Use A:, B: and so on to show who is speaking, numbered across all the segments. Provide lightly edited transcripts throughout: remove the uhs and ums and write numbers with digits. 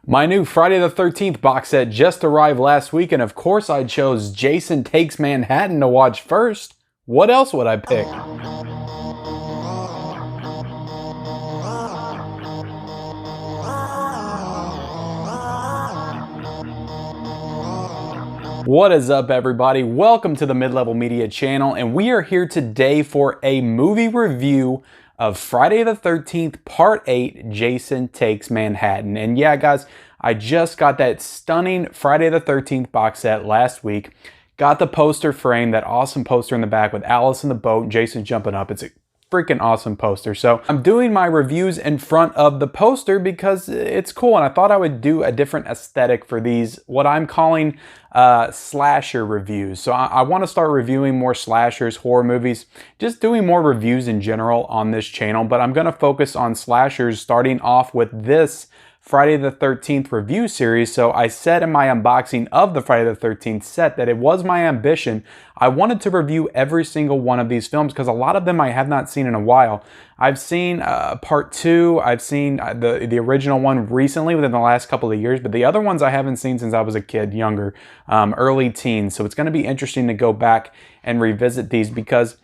A: My new Friday the 13th box set just arrived last week, and of course I chose Jason Takes Manhattan to watch first. What else would I pick? What is up, everybody? Welcome to the Mid-Level Media channel, and we are here today for a movie review of Friday the 13th Part 8, Jason Takes Manhattan. And yeah, guys, I just got that stunning Friday the 13th box set last week. Got the poster frame, that awesome poster in the back with Alice in the boat and Jason jumping up. It's a freaking awesome poster. So I'm doing my reviews in front of the poster because it's cool, and I thought I would do a different aesthetic for these, what I'm calling slasher reviews. So I want to start reviewing more slashers, horror movies, just doing more reviews in general on this channel, but I'm going to focus on slashers, starting off with this Friday the 13th review series. So I said in my unboxing of the Friday the 13th set that it was my ambition. I wanted to review every single one of these films because a lot of them I have not seen in a while. I've seen part 2, I've seen the original one recently within the last couple of years, but the other ones I haven't seen since I was a kid, younger, early teens. So it's going to be interesting to go back and revisit these because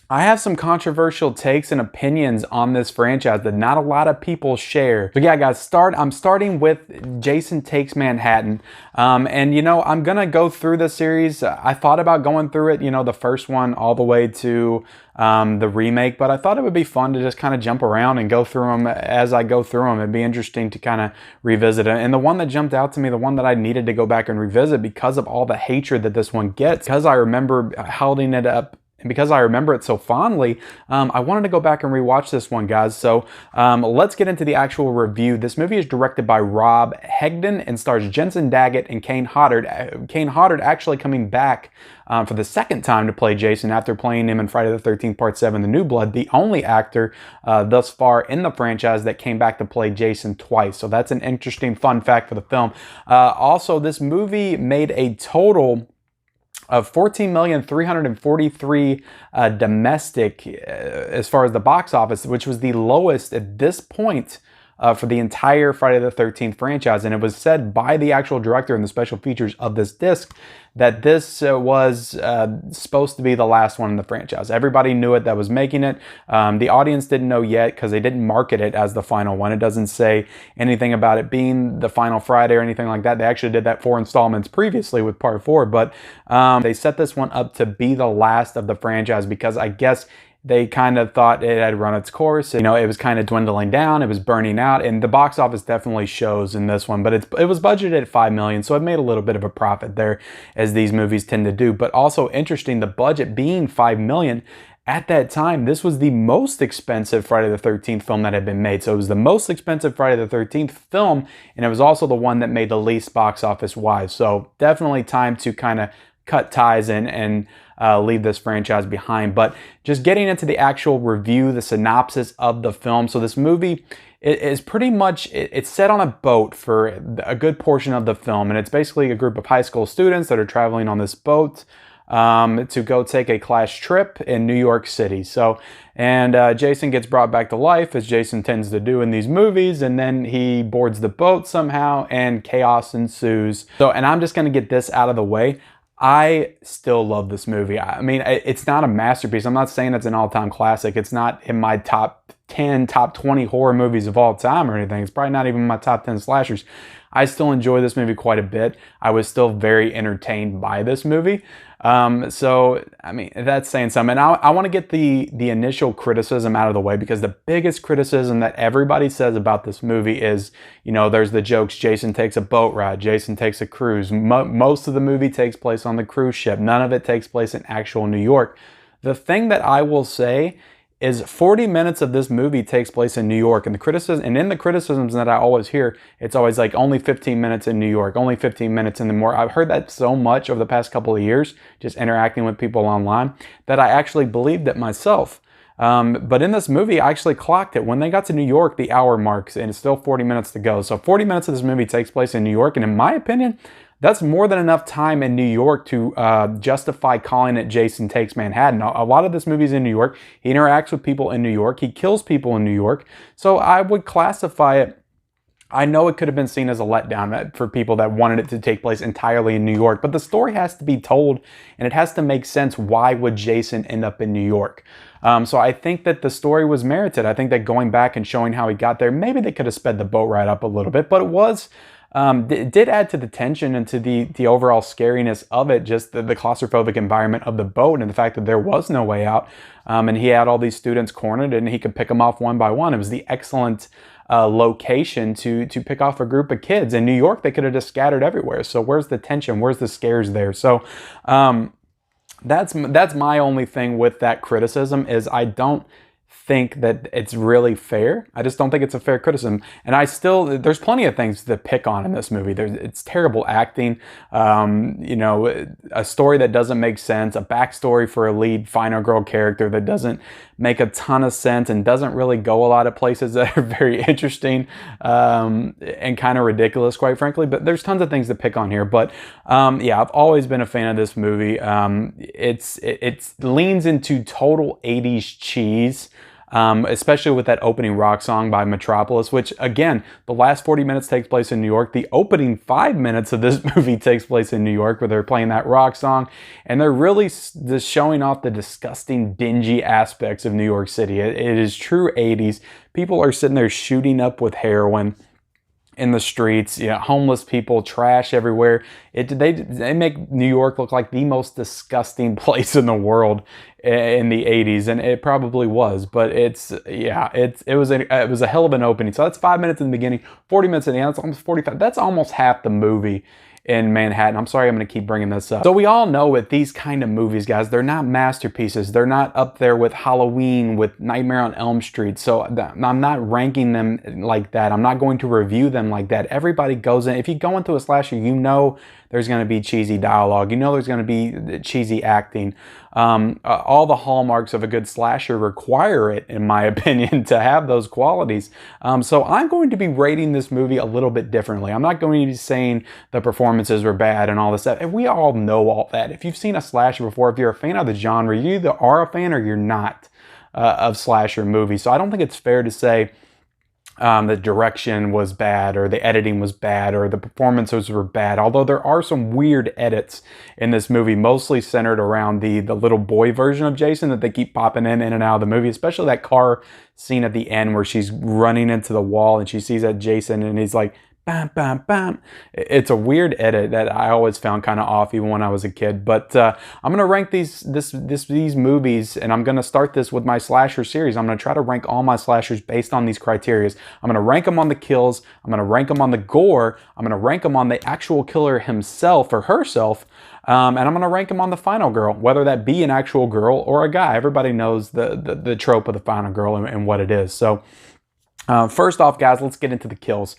A: I have some controversial takes and opinions on this franchise that not a lot of people share. So yeah, guys, I'm starting with Jason Takes Manhattan. And you know, I'm gonna go through the series. I thought about going through it, you know, the first one all the way to the remake, but I thought it would be fun to just kind of jump around and go through them as I go through them. It'd be interesting to kind of revisit it. And the one that jumped out to me, the one that I needed to go back and revisit because of all the hatred that this one gets, because I remember holding it up, and because I remember it so fondly, I wanted to go back and rewatch this one, guys. So let's get into the actual review. This movie is directed by Rob Hegden and stars Jensen Daggett and Kane Hodder. Kane Hodder actually coming back for the second time to play Jason after playing him in Friday the 13th Part 7, The New Blood, the only actor thus far in the franchise that came back to play Jason twice. So that's an interesting fun fact for the film. Also, this movie made a total of $14,343,000 domestic as far as the box office, which was the lowest at this point for the entire Friday the 13th franchise. And it was said by the actual director in the special features of this disc that this was supposed to be the last one in the franchise. Everybody knew it that was making it. The audience didn't know yet because they didn't market it as the final one. It doesn't say anything about it being the final Friday or anything like that. They actually did that 4 installments previously with Part 4, but they set this one up to be the last of the franchise because I guess they kind of thought it had run its course. You know, it was kind of dwindling down, it was burning out, and the box office definitely shows in this one, but it was budgeted at $5 million, so it made a little bit of a profit there, as these movies tend to do. But also interesting, the budget being $5 million, at that time, this was the most expensive Friday the 13th film that had been made. So it was the most expensive Friday the 13th film, and it was also the one that made the least box office wise. So definitely time to kind of cut ties and leave this franchise behind. But just getting into the actual review, the synopsis of the film. So this movie is pretty much, it's set on a boat for a good portion of the film. And it's basically a group of high school students that are traveling on this boat to go take a class trip in New York City. So, and Jason gets brought back to life, as Jason tends to do in these movies, and then he boards the boat somehow and chaos ensues. So, and I'm just going to get this out of the way. I still love this movie. I mean, it's not a masterpiece. I'm not saying it's an all-time classic. It's not in my top 10, top 20 horror movies of all time or anything. It's probably not even my top 10 slashers. I still enjoy this movie quite a bit. I was still very entertained by this movie. So, I mean, that's saying something. And I want to get the initial criticism out of the way, because the biggest criticism that everybody says about this movie is, you know, there's the jokes, Jason takes a boat ride, Jason takes a cruise. Most of the movie takes place on the cruise ship. None of it takes place in actual New York. The thing that I will say is 40 minutes of this movie takes place in New York, and in the criticisms that I always hear, it's always like only 15 minutes in New York, only 15 minutes in the more. I've heard that so much over the past couple of years, just interacting with people online, that I actually believed it myself. But in this movie, I actually clocked it. When they got to New York, the hour marks, and it's still 40 minutes to go. So 40 minutes of this movie takes place in New York, and in my opinion, that's more than enough time in New York to justify calling it Jason Takes Manhattan. A lot of this movie's in New York. He interacts with people in New York. He kills people in New York. So I would classify it I know it could have been seen as a letdown for people that wanted it to take place entirely in New York, but the story has to be told and it has to make sense. Why would Jason end up in New York? So I think that the story was merited. I think that going back and showing how he got there, maybe they could have sped the boat ride up a little bit, but it did add to the tension and to the overall scariness of it, just the claustrophobic environment of the boat and the fact that there was no way out. And he had all these students cornered and he could pick them off one by one. It was the excellent location to pick off a group of kids. In New York, they could have just scattered everywhere. So where's the tension? Where's the scares there? So that's my only thing with that criticism is I don't think that it's really fair. I just don't think it's a fair criticism. And there's plenty of things to pick on in this movie. It's terrible acting, a story that doesn't make sense, a backstory for a lead final girl character that doesn't make a ton of sense and doesn't really go a lot of places that are very interesting and kind of ridiculous, quite frankly. But there's tons of things to pick on here. But yeah, I've always been a fan of this movie. It leans into total 80s cheese. Especially with that opening rock song by Metropolis, which again, the last 40 minutes takes place in New York. The opening 5 minutes of this movie takes place in New York, where they're playing that rock song, and they're really just showing off the disgusting, dingy aspects of New York City. It is true 80s. People are sitting there shooting up with heroin in the streets, homeless people, trash everywhere. They make New York look like the most disgusting place in the world in the 80s, and it probably was. But it was a hell of an opening. So that's 5 minutes in the beginning, 40 minutes in the end. That's almost 45. That's almost half the movie in Manhattan. I'm sorry, I'm going to keep bringing this up. So we all know with these kind of movies, guys, they're not masterpieces. They're not up there with Halloween, with Nightmare on Elm Street. So I'm not ranking them like that. I'm not going to review them like that. Everybody goes in. If you go into a slasher, there's going to be cheesy dialogue. There's going to be cheesy acting. All the hallmarks of a good slasher require it, in my opinion, to have those qualities. So I'm going to be rating this movie a little bit differently. I'm not going to be saying the performances were bad and all this stuff. And we all know all that. If you've seen a slasher before, if you're a fan of the genre, you either are a fan or you're not of slasher movies. So I don't think it's fair to say the direction was bad or the editing was bad or the performances were bad, although there are some weird edits in this movie, mostly centered around the little boy version of Jason that they keep popping in and out of the movie, especially that car scene at the end where she's running into the wall and she sees that Jason and he's like, bam, bam, bam. It's a weird edit that I always found kind of off even when I was a kid. But I'm going to rank these movies, and I'm going to start this with my slasher series. I'm going to try to rank all my slashers based on these criteria. I'm going to rank them on the kills. I'm going to rank them on the gore. I'm going to rank them on the actual killer himself or herself. And I'm going to rank them on the final girl, whether that be an actual girl or a guy. Everybody knows the trope of the final girl and what it is. So first off, guys, let's get into the kills.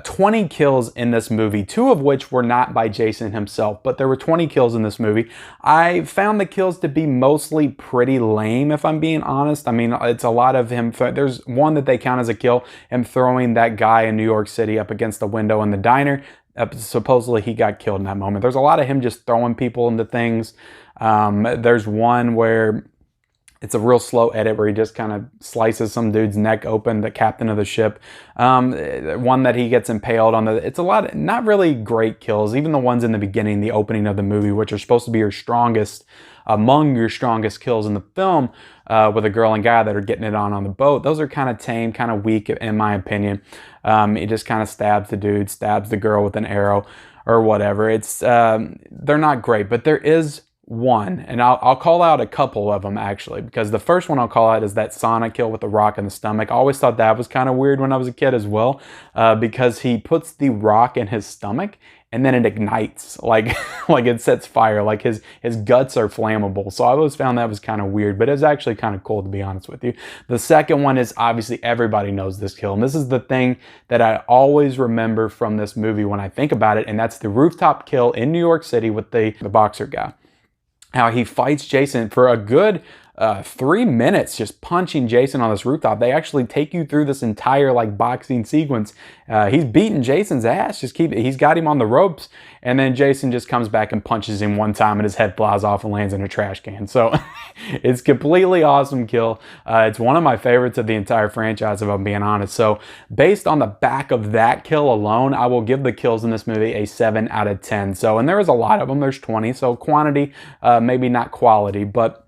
A: 20 kills in this movie, 2 of which were not by Jason himself, but there were 20 kills in this movie. I found the kills to be mostly pretty lame, if I'm being honest. I mean, it's a lot of him. There's one that they count as a kill, him throwing that guy in New York City up against the window in the diner. Supposedly he got killed in that moment. There's a lot of him just throwing people into things. There's one where it's a real slow edit where he just kind of slices some dude's neck open, the captain of the ship. One that he gets impaled on. It's a lot of not really great kills. Even the ones in the beginning, the opening of the movie, which are supposed to be among your strongest kills in the film, with a girl and guy that are getting it on the boat. Those are kind of tame, kind of weak in my opinion. He just kind of stabs the dude, stabs the girl with an arrow or whatever. They're not great, but there is one, and I'll call out a couple of them actually, because the first one I'll call out is that sauna kill with the rock in the stomach. I always thought that was kind of weird when I was a kid as well, because he puts the rock in his stomach and then it ignites, like it sets fire, like his guts are flammable. So I always found that was kind of weird, but it was actually kind of cool, to be honest with you. The second one is obviously everybody knows this kill, and this is the thing that I always remember from this movie when I think about it, and that's the rooftop kill in New York City with the boxer guy. How he fights Jason for a good 3 minutes just punching Jason on this rooftop. They actually take you through this entire like boxing sequence. He's beating Jason's ass. He's got him on the ropes, and then Jason just comes back and punches him one time, and his head flies off and lands in a trash can. So it's completely awesome kill. It's one of my favorites of the entire franchise, if I'm being honest. So based on the back of that kill alone, I will give the kills in this movie a 7 out of 10. So, and there is a lot of them. There's 20. So quantity, maybe not quality, but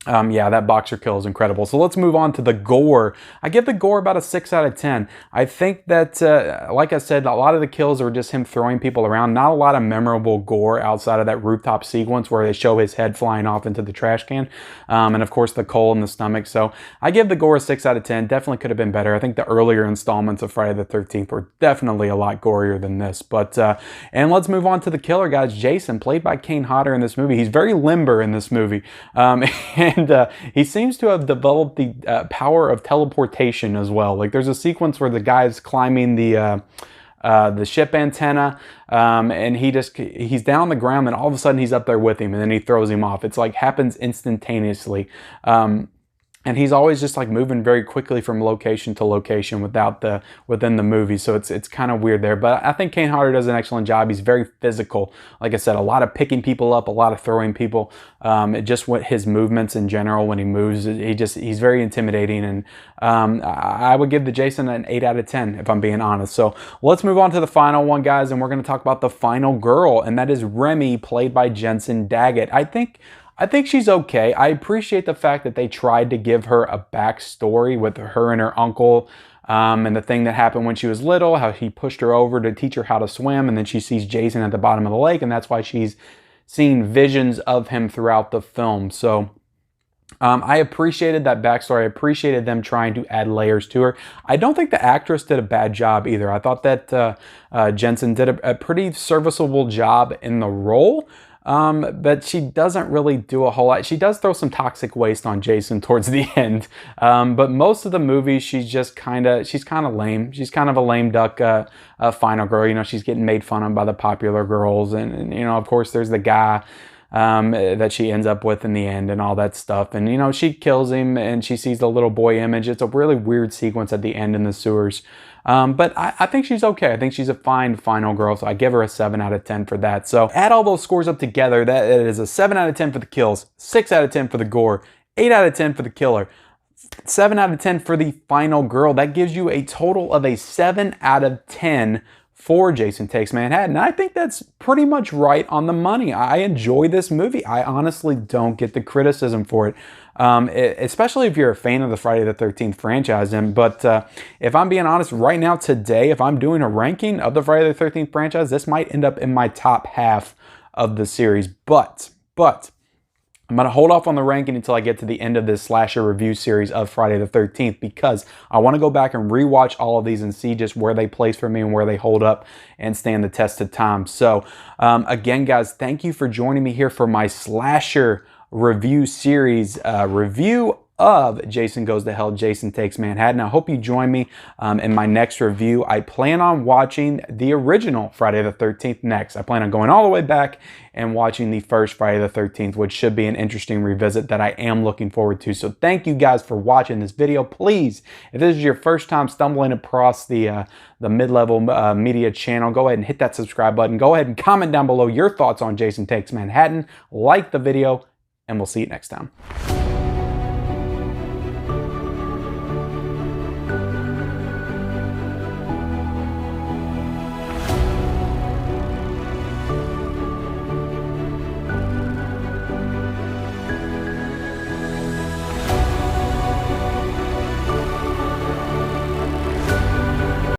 A: yeah, that boxer kill is incredible. So let's move on to the gore. I give the gore about a 6 out of 10. I think that, like I said, a lot of the kills are just him throwing people around. Not a lot of memorable gore outside of that rooftop sequence where they show his head flying off into the trash can. And of course, the coal in the stomach. So I give the gore a 6 out of 10. Definitely could have been better. I think the earlier installments of Friday the 13th were definitely a lot gorier than this. But, and let's move on to the killer, guys. Jason, played by Kane Hodder in this movie. He's very limber in this movie. And he seems to have developed the power of teleportation as well. Like there's a sequence where the guy's climbing the ship antenna, and he's down on the ground, and all of a sudden he's up there with him, and then he throws him off. It's like happens instantaneously. And he's always just like moving very quickly from location to location within the movie. So it's kind of weird there. But I think Kane Hodder does an excellent job. He's very physical. Like I said, a lot of picking people up, a lot of throwing people. Just what his movements in general when he moves, he's very intimidating. And I would give the Jason an 8 out of 10 if I'm being honest. So let's move on to the final one, guys. And we're going to talk about the final girl. And that is Remy, played by Jensen Daggett. I think she's okay. I appreciate the fact that they tried to give her a backstory with her and her uncle, and the thing that happened when she was little, how he pushed her over to teach her how to swim, and then she sees Jason at the bottom of the lake, and that's why she's seeing visions of him throughout the film. So I appreciated that backstory. I appreciated them trying to add layers to her. I don't think the actress did a bad job either. I thought that Jensen did a pretty serviceable job in the role. But she doesn't really do a whole lot. She does throw some toxic waste on Jason towards the end. But most of the movie, she's kind of lame. She's kind of a lame duck final girl. You know, she's getting made fun of by the popular girls. And you know, of course, there's the guy that she ends up with in the end and all that stuff. And, you know, she kills him and she sees the little boy image. It's a really weird sequence at the end in the sewers. But I think she's okay. I think she's a fine final girl, so I give her a 7 out of 10 for that. So add all those scores up together, that is a 7 out of 10 for the kills, 6 out of 10 for the gore, 8 out of 10 for the killer, 7 out of 10 for the final girl. That gives you a total of a 7 out of 10 for Jason Takes Manhattan. I think that's pretty much right on the money. I enjoy this movie. I honestly don't get the criticism for it. Especially if you're a fan of the Friday the 13th franchise. But if I'm being honest, right now, today, if I'm doing a ranking of the Friday the 13th franchise, this might end up in my top half of the series. But I'm going to hold off on the ranking until I get to the end of this slasher review series of Friday the 13th, because I want to go back and rewatch all of these and see just where they place for me and where they hold up and stand the test of time. So again, guys, thank you for joining me here for my slasher review series review of Jason Goes to Hell, Jason Takes Manhattan. I hope you join me in my next review. I plan on watching the original Friday the 13th next. I plan on going all the way back and watching the first Friday the 13th, which should be an interesting revisit that I am looking forward to. So thank you guys for watching this video. Please, if this is your first time stumbling across the mid-level media channel, go ahead and hit that subscribe button. Go ahead and comment down below your thoughts on Jason Takes Manhattan. Like the video, and we'll see you next time.